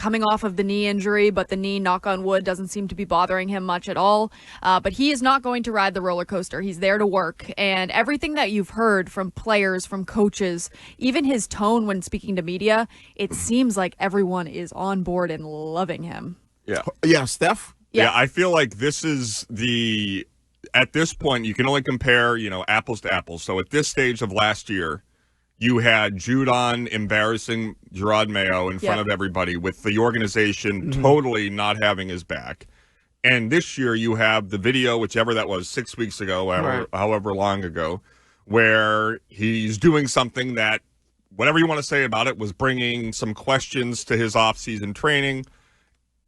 coming off of the knee injury, but the knee, knock on wood, doesn't seem to be bothering him much at all. But he is not going to ride the roller coaster. He's there to work. And everything that you've heard from players, from coaches, even his tone when speaking to media, it seems like everyone is on board and loving him. Yeah. Yeah, Steph? Yeah, I feel like this is at this point, you can only compare, apples to apples. So at this stage of last year, you had Judon embarrassing Gerard Mayo in front of everybody with the organization totally not having his back. And this year you have the video, whichever that was, 6 weeks ago, however long ago, where he's doing something that, whatever you want to say about it, was bringing some questions to his offseason training.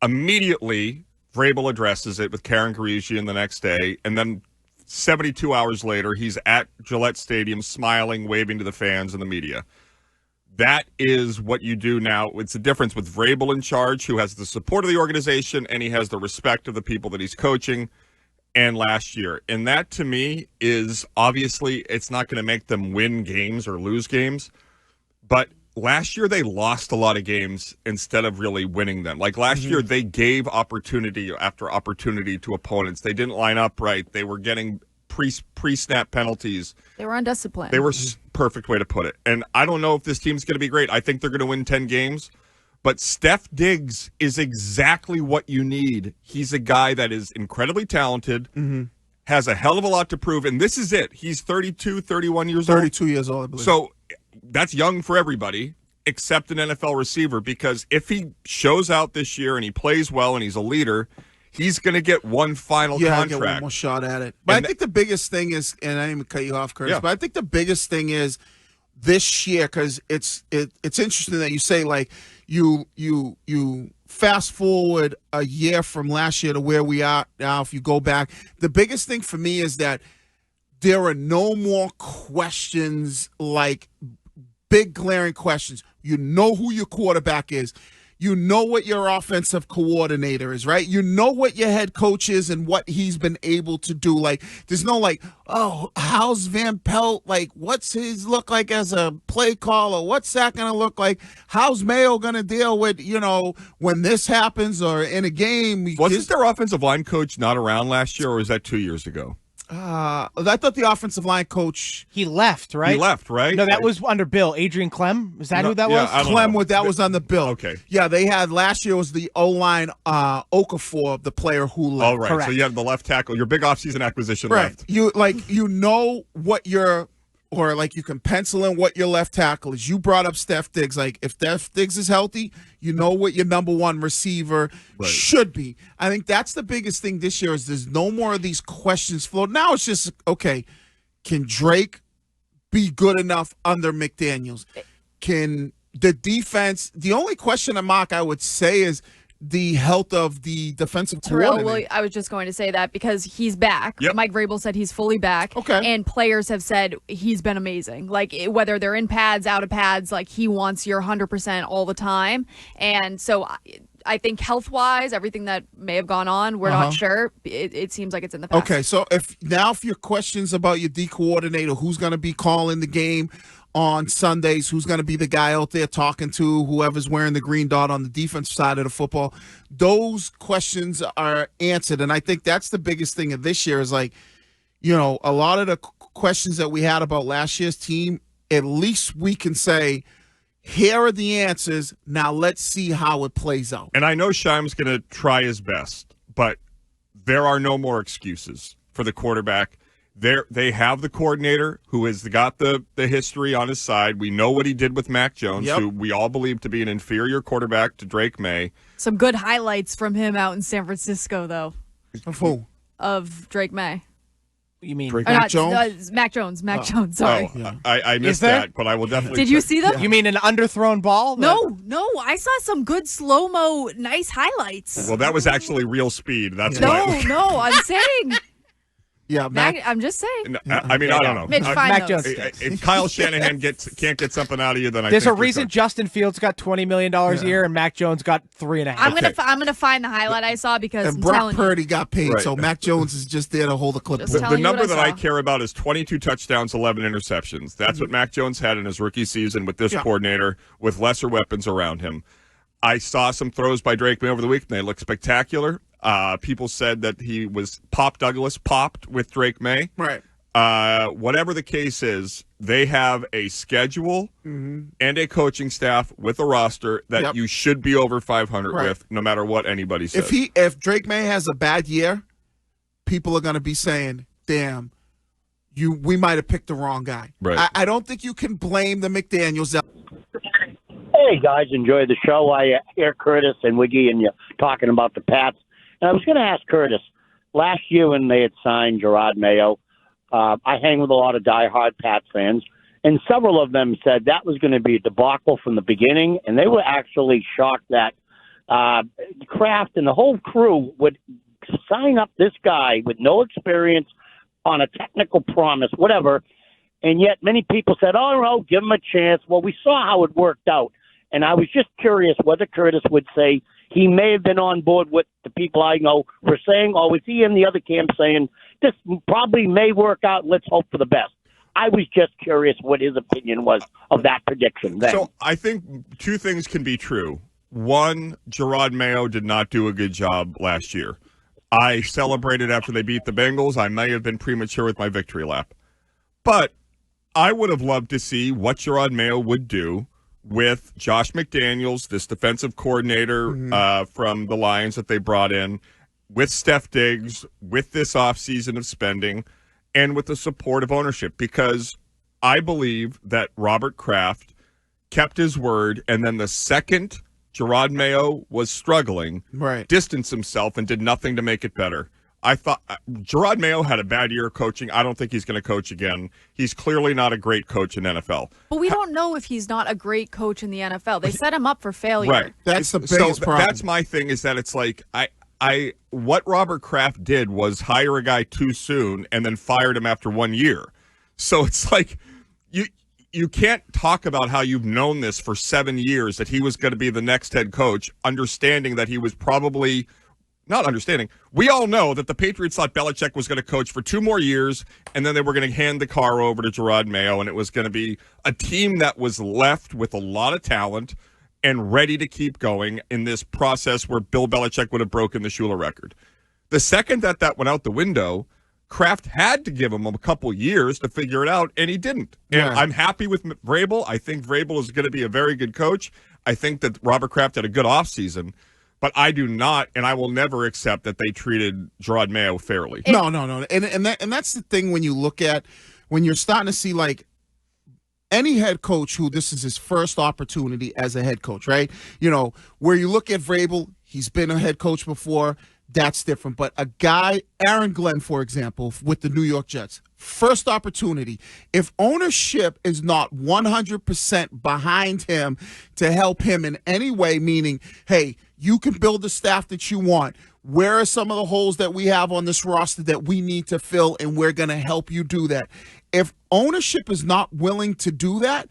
Immediately, Vrabel addresses it with Karen Garisian the next day, and then 72 hours later, he's at Gillette Stadium smiling, waving to the fans and the media. That is what you do now. It's the difference with Vrabel in charge, who has the support of the organization, and he has the respect of the people that he's coaching, and last year. And that, to me, is obviously, it's not going to make them win games or lose games, but last year they lost a lot of games instead of really winning them. Like last year, they gave opportunity after opportunity to opponents. They didn't line up right. They were getting pre-snap penalties. They were undisciplined. They were perfect way to put it. And I don't know if this team's going to be great. I think they're going to win 10 games. But Stef Diggs is exactly what you need. He's a guy that is incredibly talented, has a hell of a lot to prove, and this is it. He's 32, 31 years old. 32 years old, I believe. So that's young for everybody except an NFL receiver, because if he shows out this year and he plays well and he's a leader, he's going to get one final contract. Get one more shot at it. But I think the biggest thing is, and I didn't even cut you off, Curtis, but I think the biggest thing is this year, because it's interesting that you say, like, you fast forward a year from last year to where we are now. If you go back, the biggest thing for me is that there are no more questions, like big glaring questions. You know who your quarterback is. You know what your offensive coordinator is, right? You know what your head coach is and what he's been able to do. Like, there's no like, oh, how's Van Pelt? Like, what's his look like as a play caller? What's that going to look like? How's Mayo going to deal with, when this happens or in a game? Wasn't their offensive line coach not around last year, or was that 2 years ago? I thought the offensive line coach... He left, right? He left, right? No, that was under Bill. Adrian Clem? Is that who that was? Clem, that was on the Bill. Okay. Yeah, they had... Last year was the O-line Okafor, the player who left. Oh, right. Correct. So you have the left tackle. Your big offseason acquisition left. You know what your... Or, like, you can pencil in what your left tackle is. You brought up Stef Diggs. Like, if Stef Diggs is healthy, you know what your number one receiver should be. I think that's the biggest thing this year is there's no more of these questions floating. Now it's just, okay, can Drake be good enough under McDaniels? Can the defense – the only question mark I would say is – the health of the defensive coordinator. I was just going to say that because he's back. Yep. Mike Vrabel said he's fully back. Okay. And players have said he's been amazing. Like, whether they're in pads, out of pads, like, he wants your 100% all the time. And so I think health-wise, everything that may have gone on, we're not sure. It seems like it's in the past. Okay, so if your questions about your D coordinator, who's going to be calling the game on Sundays, who's going to be the guy out there talking to whoever's wearing the green dot on the defensive side of the football, those questions are answered. And I think that's the biggest thing of this year is, like, a lot of the questions that we had about last year's team, at least we can say, here are the answers. Now let's see how it plays out. And I know Scheim's going to try his best, but there are no more excuses for the quarterback. They have the coordinator who has got the history on his side. We know what he did with Mac Jones, who we all believe to be an inferior quarterback to Drake May. Some good highlights from him out in San Francisco, though. Of who? Of Drake May. You mean Mac Jones? Mac Jones. Mac Jones, sorry. I missed that, but I will definitely. Did you see them? You mean an underthrown ball? No, I saw some good slow-mo, nice highlights. Well, that was actually real speed. That's No, I'm saying. Yeah, I'm just saying. I mean, I don't know. Mitch, Mac Jones. If Kyle Shanahan can't get something out of you, then there's a reason Justin Fields got $20 million a year and Mac Jones got $3.5. I'm gonna find the highlight I saw because and Brock Purdy got paid, so Mac Jones is just there to hold the clipboard. The number that I care about is 22 touchdowns, 11 interceptions. That's what Mac Jones had in his rookie season with this coordinator, with lesser weapons around him. I saw some throws by Drake May over the week, and they looked spectacular. People said that he was Douglas popped with Drake May. Right. Whatever the case is, they have a schedule and a coaching staff with a roster that you should be over 500 with, no matter what anybody says. If Drake May has a bad year, people are going to be saying, "Damn, we might have picked the wrong guy." Right. I don't think you can blame the McDaniels. Hey guys, enjoy the show. I hear Curtis and Wiggy and you talking about the Pats, and I was going to ask Curtis. Last year when they had signed Gerard Mayo, I hang with a lot of diehard Pats fans, and several of them said that was going to be a debacle from the beginning, and they were actually shocked that Kraft and the whole crew would sign up this guy with no experience on a technical promise, whatever, and yet many people said, "Oh, no, give him a chance." Well, we saw how it worked out, and I was just curious whether Curtis would say he may have been on board with the people I know were saying, or was he in the other camp saying, this probably may work out, let's hope for the best. I was just curious what his opinion was of that prediction then. So I think two things can be true. One, Gerard Mayo did not do a good job last year. I celebrated after they beat the Bengals. I may have been premature with my victory lap. But I would have loved to see what Gerard Mayo would do with Josh McDaniels, this defensive coordinator from the Lions that they brought in, with Stef Diggs, with this offseason of spending, and with the support of ownership. Because I believe that Robert Kraft kept his word, and then the second Gerard Mayo was struggling, distanced himself and did nothing to make it better. I thought Gerard Mayo had a bad year coaching. I don't think he's going to coach again. He's clearly not a great coach in NFL. But we don't know if he's not a great coach in the NFL. They set him up for failure. Right. That's the biggest problem. That's my thing, is that it's like what Robert Kraft did was hire a guy too soon and then fired him after 1 year. So it's like you can't talk about how you've known this for 7 years, that he was going to be the next head coach, understanding that he was probably not understanding. We all know that the Patriots thought Belichick was going to coach for 2 more years, and then they were going to hand the car over to Gerard Mayo, and it was going to be a team that was left with a lot of talent and ready to keep going in this process where Bill Belichick would have broken the Shula record. The second that went out the window, Kraft had to give him a couple years to figure it out, and he didn't. And I'm happy with Vrabel. I think Vrabel is going to be a very good coach. I think that Robert Kraft had a good offseason. But I do not, and I will never accept that they treated Gerard Mayo fairly. No. And that's the thing when you're starting to see, like, any head coach who this is his first opportunity as a head coach, right? You know, where you look at Vrabel, he's been a head coach before, that's different. But a guy, Aaron Glenn, for example, with the New York Jets, first opportunity. If ownership is not 100% behind him to help him in any way, meaning, hey, you can build the staff that you want. Where are some of the holes that we have on this roster that we need to fill, and we're going to help you do that? If ownership is not willing to do that,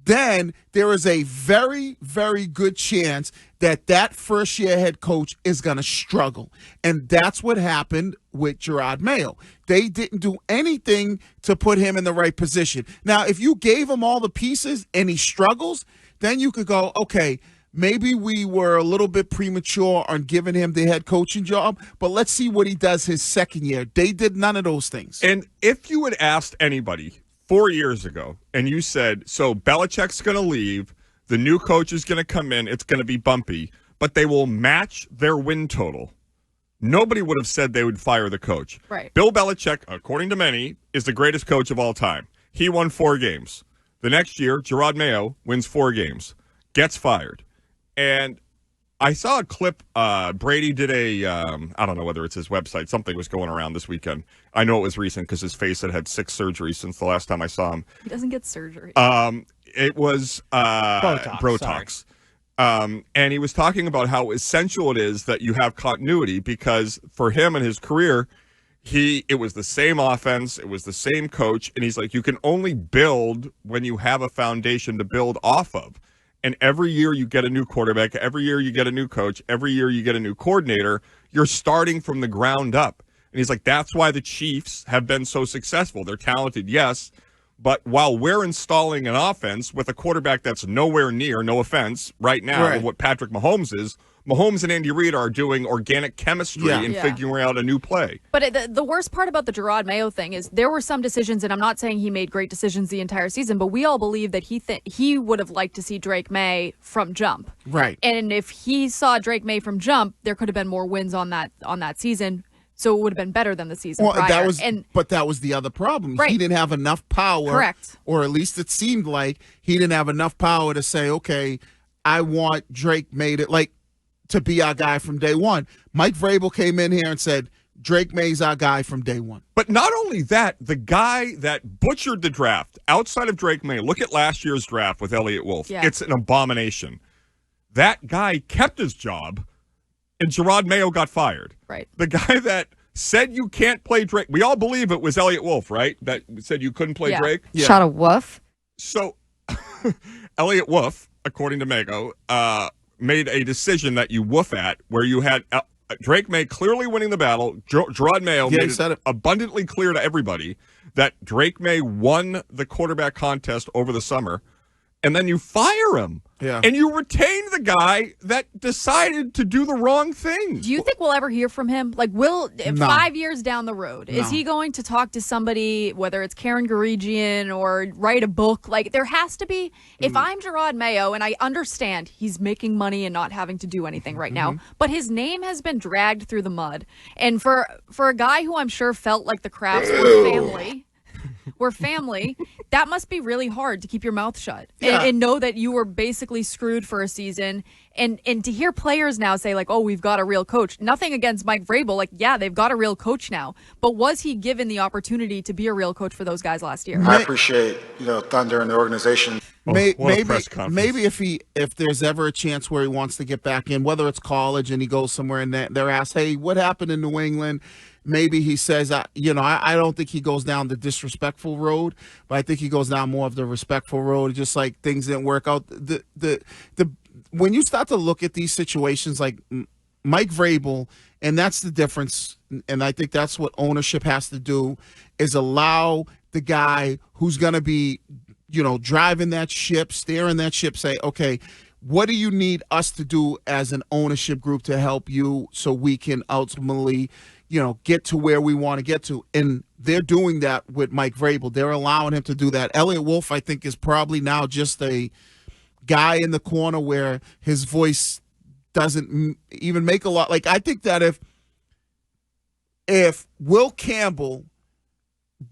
then there is a very, very good chance that first-year head coach is going to struggle. And that's what happened with Gerard Mayo. They didn't do anything to put him in the right position. Now, if you gave him all the pieces and he struggles, then you could go, okay, maybe we were a little bit premature on giving him the head coaching job, but let's see what he does his second year. They did none of those things. And if you had asked anybody 4 years ago and you said, so Belichick's going to leave, the new coach is going to come in, it's going to be bumpy, but they will match their win total, nobody would have said they would fire the coach. Right. Bill Belichick, according to many, is the greatest coach of all time. He won 4 games. The next year, Gerard Mayo wins 4 games, gets fired. And I saw a clip. Brady did I don't know whether it's his website. Something was going around this weekend. I know it was recent because his face had 6 surgeries since the last time I saw him. He doesn't get surgery. It was Botox. And he was talking about how essential it is that you have continuity, because for him and his career, it was the same offense, it was the same coach, and he's like, you can only build when you have a foundation to build off of. And every year you get a new quarterback, every year you get a new coach, every year you get a new coordinator, you're starting from the ground up. And he's like, that's why the Chiefs have been so successful. They're talented, yes, But while we're installing an offense with a quarterback that's nowhere near, no offense, right now, what Patrick Mahomes is, Mahomes and Andy Reid are doing organic chemistry and figuring out a new play. But the worst part about the Gerard Mayo thing is there were some decisions, and I'm not saying he made great decisions the entire season, but we all believe that he would have liked to see Drake May from jump. Right. And if he saw Drake May from jump, there could have been more wins on that season. So it would have been better than the season prior. But that was the other problem. Right. He didn't have enough power. Correct. Or at least it seemed like he didn't have enough power to say, okay, I want Drake May to be our guy from day one. Mike Vrabel came in here and said, Drake May's our guy from day one. But not only that, the guy that butchered the draft outside of Drake May, look at last year's draft with Elliott Wolf. Yeah. It's an abomination. That guy kept his job, and Gerard Mayo got fired. Right. The guy that said you can't play Drake, we all believe it was Elliott Wolf, right? That said you couldn't play Drake? Yeah. Shot a woof. So Elliott Wolf, according to Mago, made a decision that you woof at, where you had Drake May clearly winning the battle. Gerard Mayo made it abundantly clear to everybody that Drake May won the quarterback contest over the summer, and then you fire him. Yeah. And you retain the guy that decided to do the wrong thing. Do you think we'll ever hear from him? Like, No. 5 years down the road, is he going to talk to somebody, whether it's Karen Garigian or write a book? Like, there has to be, if I'm Gerard Mayo, and I understand he's making money and not having to do anything right now, but his name has been dragged through the mud. And for a guy who I'm sure felt like the Crafts were family, that must be really hard to keep your mouth shut and know that you were basically screwed for a season. And to hear players now say, like, oh, we've got a real coach. Nothing against Mike Vrabel. Like, yeah, they've got a real coach now. But was he given the opportunity to be a real coach for those guys last year? I appreciate, Thunder and the organization. Maybe if there's ever a chance where he wants to get back in, whether it's college and he goes somewhere and they're asked, hey, what happened in New England? Maybe he says, I don't think he goes down the disrespectful road, but I think he goes down more of the respectful road. Just like things didn't work out. When you start to look at these situations, like Mike Vrabel, and that's the difference, and I think that's what ownership has to do, is allow the guy who's going to be, driving that ship, steering that ship, say, okay, what do you need us to do as an ownership group to help you so we can ultimately, get to where we want to get to? And they're doing that with Mike Vrabel. They're allowing him to do that. Elliott Wolf, I think, is probably now just a guy in the corner where his voice doesn't even make a lot. Like, I think that if Will Campbell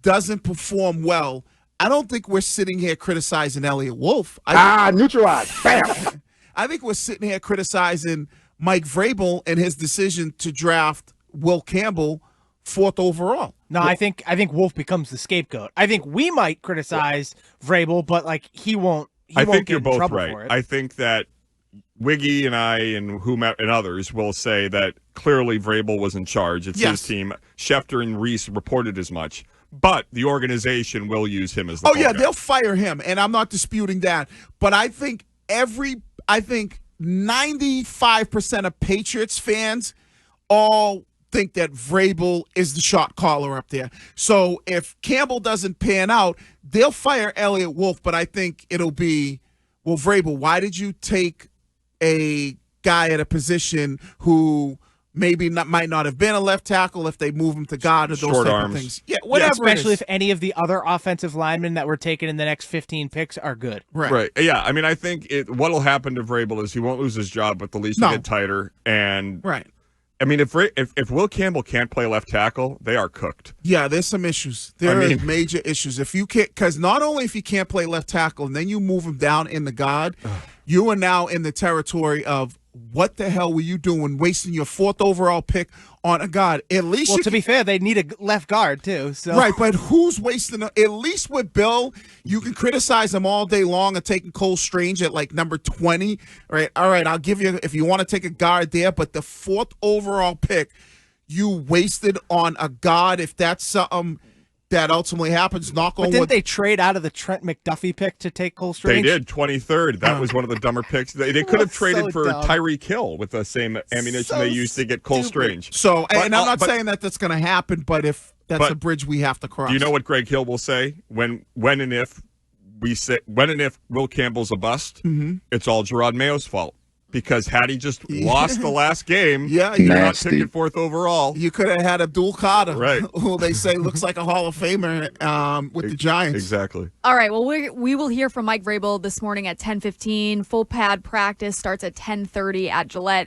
doesn't perform well, I don't think we're sitting here criticizing Elliott Wolf. Neutralized. Bam. I think we're sitting here criticizing Mike Vrabel and his decision to draft Will Campbell 4th overall. No, I think Wolf becomes the scapegoat. I think we might criticize Vrabel, but he won't. I think you're both right. I think that Wiggy and I and and others will say that clearly Vrabel was in charge. It's his team. Schefter and Reese reported as much. But the organization will use him as the guy. They'll fire him, and I'm not disputing that. But I think 95% of Patriots fans all think that Vrabel is the shot caller up there. So if Campbell doesn't pan out, they'll fire Elliott Wolf, but I think it'll be, well, Vrabel, why did you take a guy at a position who might not have been a left tackle if they move him to guard or those short type arms. of things? Yeah, whatever. Especially if any of the other offensive linemen that were taken in the next 15 picks are good. Right. Yeah, I mean, I think what'll happen to Vrabel is he won't lose his job, but the leash will get tighter. And I mean, if Will Campbell can't play left tackle, they are cooked. Yeah, there's some issues. There are major issues. If you can't, because not only if he can't play left tackle, and then you move him down in the guard, you are now in the territory of what the hell were you doing, wasting your 4th overall pick on a guard? At least, to be fair, they need a left guard too. So. Right, but who's wasting? At least with Bill, you can criticize him all day long and taking Cole Strange at number 20. All right, I'll give you if you want to take a guard there, but the 4th overall pick you wasted on a guard. If that's something that ultimately happens, knock on wood. But didn't they trade out of the Trent McDuffie pick to take Cole Strange? They did, 23rd. That was one of the dumber picks. They could have traded for Tyreek Hill with the same ammunition they used to get Cole Strange. So, and I'm not saying that that's going to happen, but if That's a bridge we have to cross. Do you know what Greg Hill will say when and if Will Campbell's a bust? Mm-hmm. It's all Gerard Mayo's fault. Because had he just lost the last game, you're not picking fourth overall. You could have had Abdul Carter, right? Who they say looks like a Hall of Famer with the Giants. Exactly. All right. Well, we will hear from Mike Vrabel this morning at 10:15. Full pad practice starts at 10:30 at Gillette.